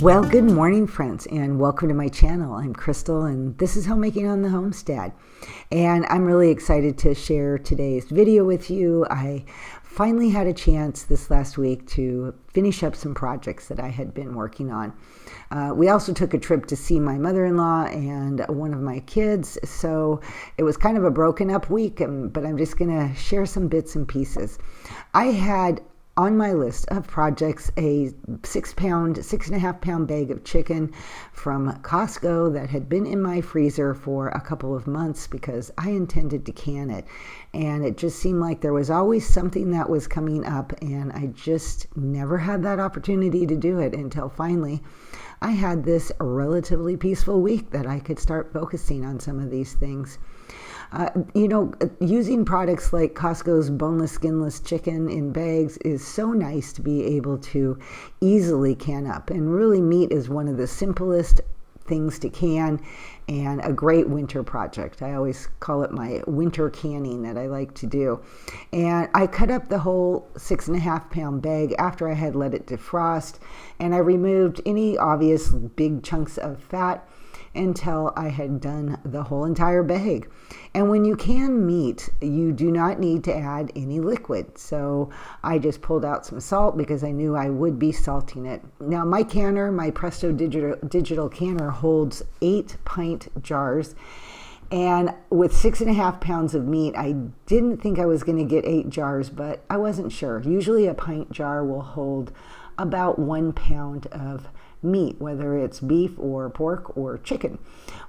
Well, good morning, friends, and welcome to my channel. I'm Crystal, and this is Homemaking on the Homestead. And I'm really excited to share today's video with you. I finally had a chance this last week to finish up some projects that I had been working on. We also took a trip to see my mother-in-law and one of my kids, so it was kind of a broken up week, but I'm just going to share some bits and pieces. I had on my list of projects a 6.5 pound bag of chicken from Costco that had been in my freezer for a couple of months because I intended to can it, and it just seemed like there was always something that was coming up, and I just never had that opportunity to do it until finally I had this relatively peaceful week that I could start focusing on some of these things. Using products like Costco's boneless, skinless chicken in bags is so nice to be able to easily can up. And really, meat is one of the simplest things to can and a great winter project. I always call it my winter canning that I like to do. And I cut up the whole 6.5 pound bag after I had let it defrost, and I removed any obvious big chunks of fat until I had done the whole entire bag. And when you can meat, you do not need to add any liquid. So I just pulled out some salt because I knew I would be salting it. Now my canner, my Presto digital canner, holds 8 pint jars. And with 6.5 pounds of meat, I didn't think I was going to get 8 jars, but I wasn't sure. Usually a pint jar will hold about 1 pound of meat, whether it's beef or pork or chicken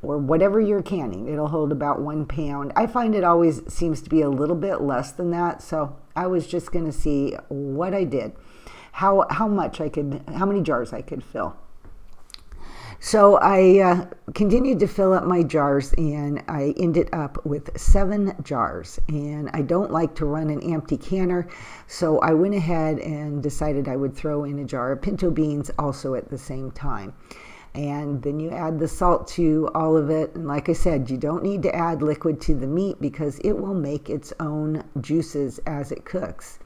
or whatever you're canning. It'll hold about 1 pound. I find it always seems to be a little bit less than that, so I was just going to see what I did, how many jars I could fill. So I continued to fill up my jars, and I ended up with 7 jars. And I don't like to run an empty canner, so I went ahead and decided I would throw in a jar of pinto beans also at the same time. And then you add the salt to all of it. And like I said, you don't need to add liquid to the meat because it will make its own juices as it cooks.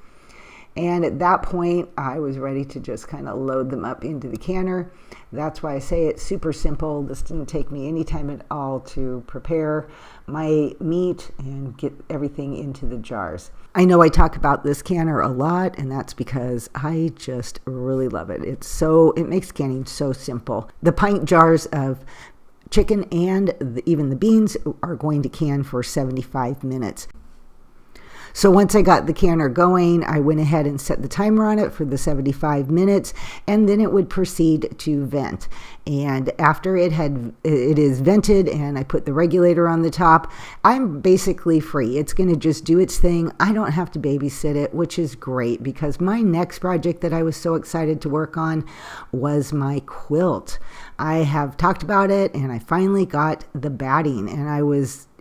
And at that point, I was ready to just kind of load them up into the canner. That's why I say it's super simple. This didn't take me any time at all to prepare my meat and get everything into the jars. I know I talk about this canner a lot, and that's because I just really love it. It makes canning so simple. The pint jars of chicken and even the beans are going to can for 75 minutes. So once I got the canner going, I went ahead and set the timer on it for the 75 minutes, and then it would proceed to vent. And after it is vented and I put the regulator on the top, I'm basically free. It's going to just do its thing. I don't have to babysit it, which is great because my next project that I was so excited to work on was my quilt. I have talked about it, and I finally got the batting, and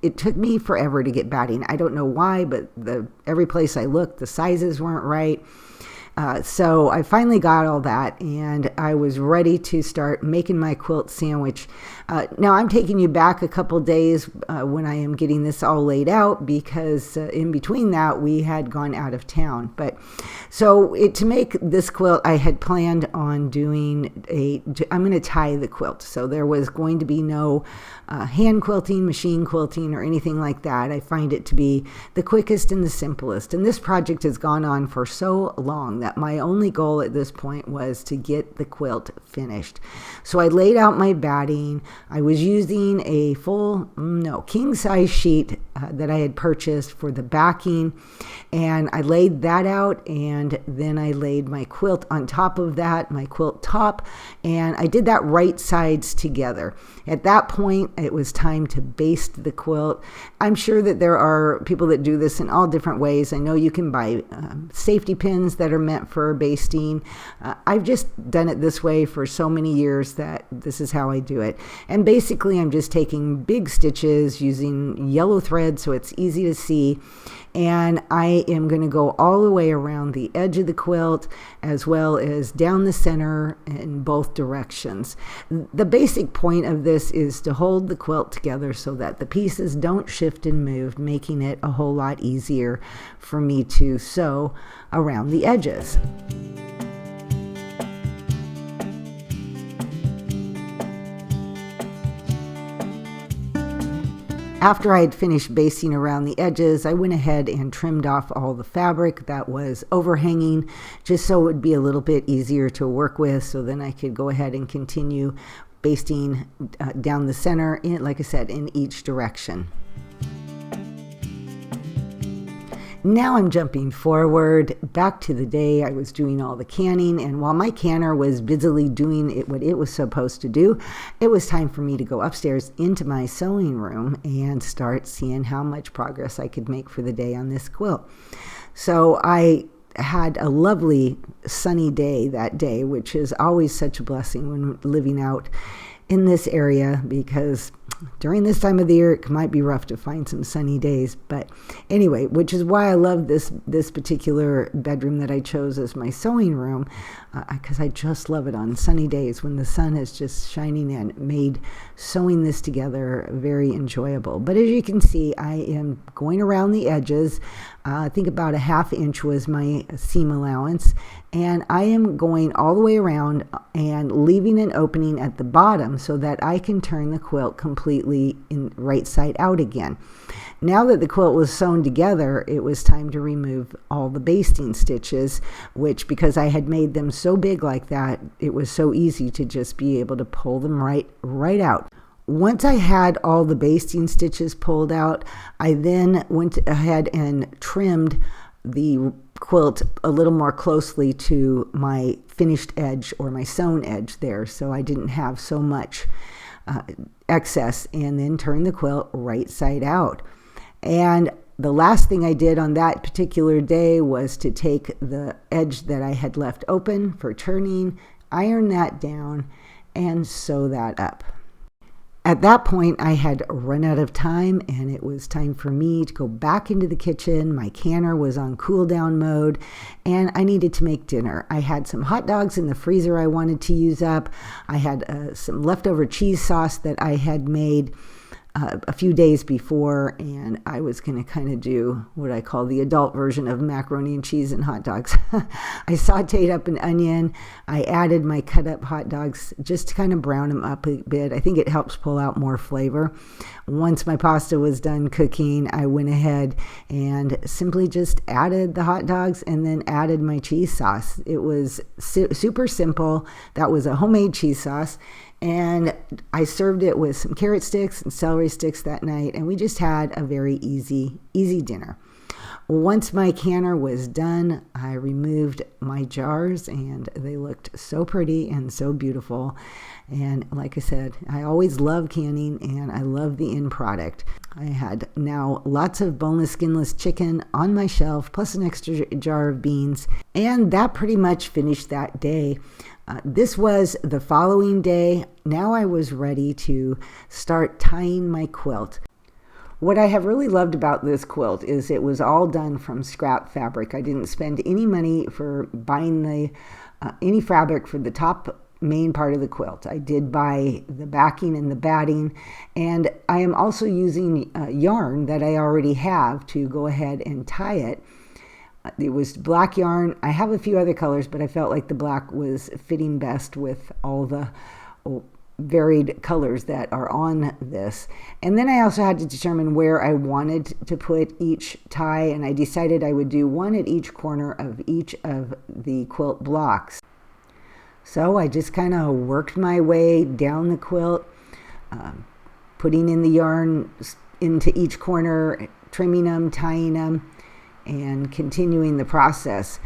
it took me forever to get batting. I don't know why, but every place I looked, the sizes weren't right. So I finally got all that, and I was ready to start making my quilt sandwich. Now I'm taking you back a couple days when I am getting this all laid out because in between that we had gone out of town. But so to make this quilt, I had planned on I'm going to tie the quilt. So there was going to be no hand quilting, machine quilting, or anything like that. I find it to be the quickest and the simplest. And this project has gone on for so long that my only goal at this point was to get the quilt finished. So I laid out my batting. I was using a king size sheet that I had purchased for the backing, and I laid that out, and then I laid my quilt on top of that, my quilt top, and I did that right sides together. At that point, it was time to baste the quilt. I'm sure that there are people that do this in all different ways. I know you can buy safety pins that are meant for basting. I've just done it this way for so many years that this is how I do it. And basically, I'm just taking big stitches using yellow thread so it's easy to see. And I am going to go all the way around the edge of the quilt as well as down the center in both directions. The basic point of this is to hold the quilt together so that the pieces don't shift and move, making it a whole lot easier for me to sew around the edges. After I had finished basting around the edges, I went ahead and trimmed off all the fabric that was overhanging, just so it would be a little bit easier to work with, so then I could go ahead and continue basting down the center, like I said, in each direction. Now I'm jumping forward back to the day I was doing all the canning, and while my canner was busily doing what it was supposed to do, it was time for me to go upstairs into my sewing room and start seeing how much progress I could make for the day on this quilt. So I had a lovely sunny day that day, which is always such a blessing when living out in this area, because during this time of the year it might be rough to find some sunny days. But anyway, which is why I love this particular bedroom that I chose as my sewing room, because I just love it on sunny days when the sun is just shining in. It made sewing this together very enjoyable. But as you can see, I am going around the edges. I think about a 1/2 inch was my seam allowance, and I am going all the way around and leaving an opening at the bottom so that I can turn the quilt completely in right side out again. Now that the quilt was sewn together, it was time to remove all the basting stitches, which, because I had made them so big like that, it was so easy to just be able to pull them right out. Once I had all the basting stitches pulled out, I then went ahead and trimmed the quilt a little more closely to my finished edge or my sewn edge there, so I didn't have so much excess, and then turned the quilt right side out. And the last thing I did on that particular day was to take the edge that I had left open for turning, iron that down, and sew that up. At that point, I had run out of time, and it was time for me to go back into the kitchen. My canner was on cool down mode, and I needed to make dinner. I had some hot dogs in the freezer I wanted to use up. I had some leftover cheese sauce that I had made a few days before, and I was going to kind of do what I call the adult version of macaroni and cheese and hot dogs. I sauteed up an onion. I added my cut up hot dogs just to kind of brown them up a bit. I think it helps pull out more flavor. Once my pasta was done cooking, I went ahead and simply just added the hot dogs and then added my cheese sauce. It was super simple. That was a homemade cheese sauce. And I served it with some carrot sticks and celery sticks that night, and we just had a very easy dinner. Once my canner was done, I removed my jars, and they looked so pretty and so beautiful. And like I said, I always love canning, and I love the end product. I had now lots of boneless, skinless chicken on my shelf, plus an extra jar of beans, and that pretty much finished that day. This was the following day. Now I was ready to start tying my quilt. What I have really loved about this quilt is it was all done from scrap fabric. I didn't spend any money for buying any fabric for the top main part of the quilt. I did buy the backing and the batting, and I am also using yarn that I already have to go ahead and tie it. It was black yarn. I have a few other colors, but I felt like the black was fitting best with all the varied colors that are on this. And then I also had to determine where I wanted to put each tie, and I decided I would do one at each corner of each of the quilt blocks. So I just kind of worked my way down the quilt, putting in the yarn into each corner, trimming them, tying them, and continuing the process.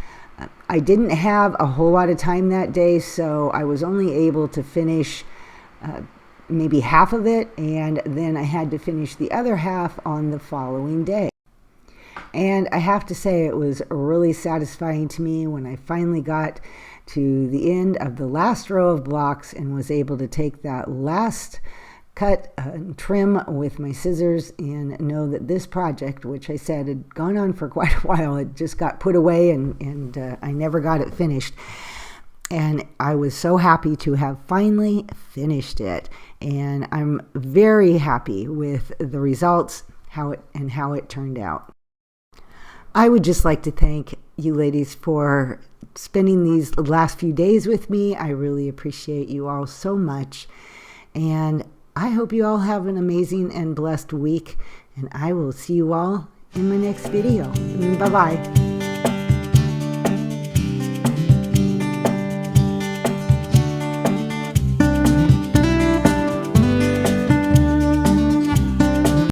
I didn't have a whole lot of time that day, so I was only able to finish maybe half of it, and then I had to finish the other half on the following day. And I have to say, it was really satisfying to me when I finally got to the end of the last row of blocks and was able to take that last cut and trim with my scissors and know that this project, which I said had gone on for quite a while, it just got put away, and I never got it finished. And I was so happy to have finally finished it. And I'm very happy with the results, how it turned out. I would just like to thank you ladies for spending these last few days with me. I really appreciate you all so much. And I hope you all have an amazing and blessed week, and I will see you all in my next video. Bye-bye.